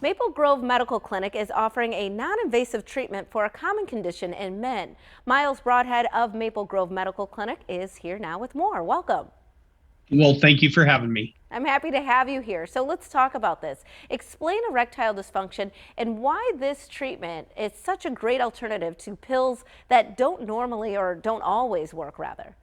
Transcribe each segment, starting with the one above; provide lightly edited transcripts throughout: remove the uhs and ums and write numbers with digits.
Maple Grove Medical Clinic is offering a non-invasive treatment for a common condition in men. Miles Broadhead of Maple Grove Medical Clinic is here now with more. Welcome. Well, thank you for having me. I'm happy to have you here. So let's talk about this. Explain erectile dysfunction and why this treatment is such a great alternative to pills that don't normally or don't always work, rather.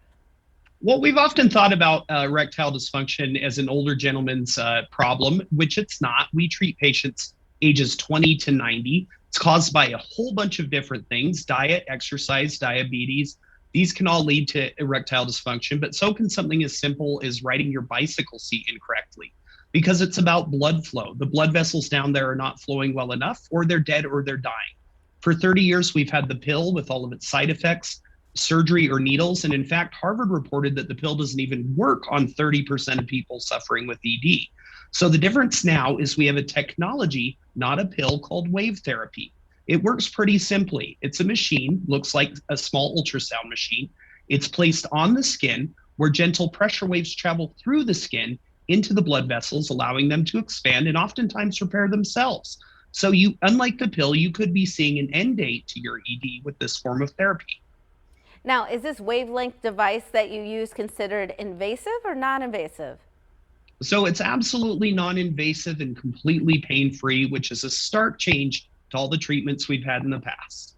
Well, we've often thought about erectile dysfunction as an older gentleman's problem, which it's not. We treat patients ages 20 to 90. It's caused by a whole bunch of different things: diet, exercise, diabetes. These can all lead to erectile dysfunction, but so can something as simple as riding your bicycle seat incorrectly, because it's about blood flow. The blood vessels down there are not flowing well enough, or they're dead, or they're dying. For 30 years, we've had the pill with all of its side effects, surgery, or needles. And in fact, Harvard reported that the pill doesn't even work on 30% of people suffering with ED. So the difference now is we have a technology, not a pill, called wave therapy. It works pretty simply. It's a machine, looks like a small ultrasound machine. It's placed on the skin where gentle pressure waves travel through the skin into the blood vessels, allowing them to expand and oftentimes repair themselves. So unlike the pill, you could be seeing an end date to your ED with this form of therapy. Now, is this wavelength device that you use considered invasive or non-invasive? So it's absolutely non-invasive and completely pain-free, which is a stark change to all the treatments we've had in the past.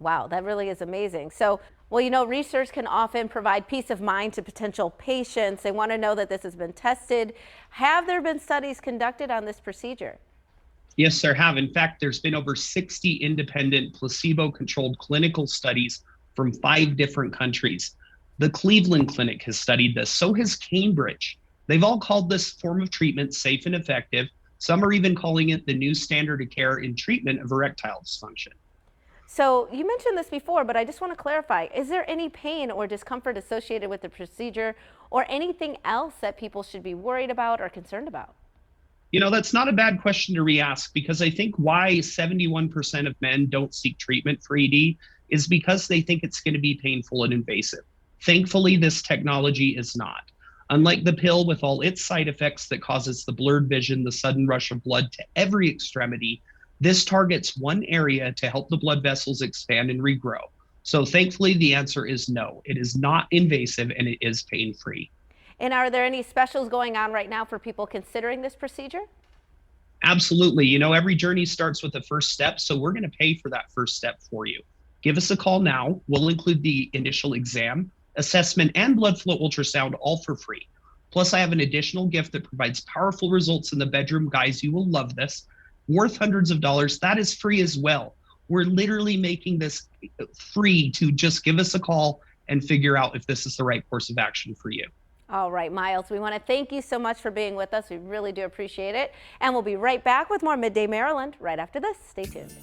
Wow, that really is amazing. So, well, research can often provide peace of mind to potential patients. They want to know that this has been tested. Have there been studies conducted on this procedure? Yes, there have. In fact, there's been over 60 independent placebo-controlled clinical studies from 5 different countries. The Cleveland Clinic has studied this. So has Cambridge. They've all called this form of treatment safe and effective. Some are even calling it the new standard of care in treatment of erectile dysfunction. So you mentioned this before, but I just want to clarify. Is there any pain or discomfort associated with the procedure or anything else that people should be worried about or concerned about? That's not a bad question to re-ask, because I think why 71% of men don't seek treatment for ED is because they think it's going to be painful and invasive. Thankfully, this technology is not. Unlike the pill with all its side effects that causes the blurred vision, the sudden rush of blood to every extremity, this targets one area to help the blood vessels expand and regrow. So thankfully, the answer is no. It is not invasive and it is pain-free. And are there any specials going on right now for people considering this procedure? Absolutely. Every journey starts with the first step, so we're going to pay for that first step for you. Give us a call now. We'll include the initial exam, assessment, and blood flow ultrasound all for free. Plus, I have an additional gift that provides powerful results in the bedroom. Guys, you will love this. Worth hundreds of dollars. That is free as well. We're literally making this free to just give us a call and figure out if this is the right course of action for you. All right, Miles, we want to thank you so much for being with us. We really do appreciate it. And we'll be right back with more Midday Maryland right after this. Stay tuned.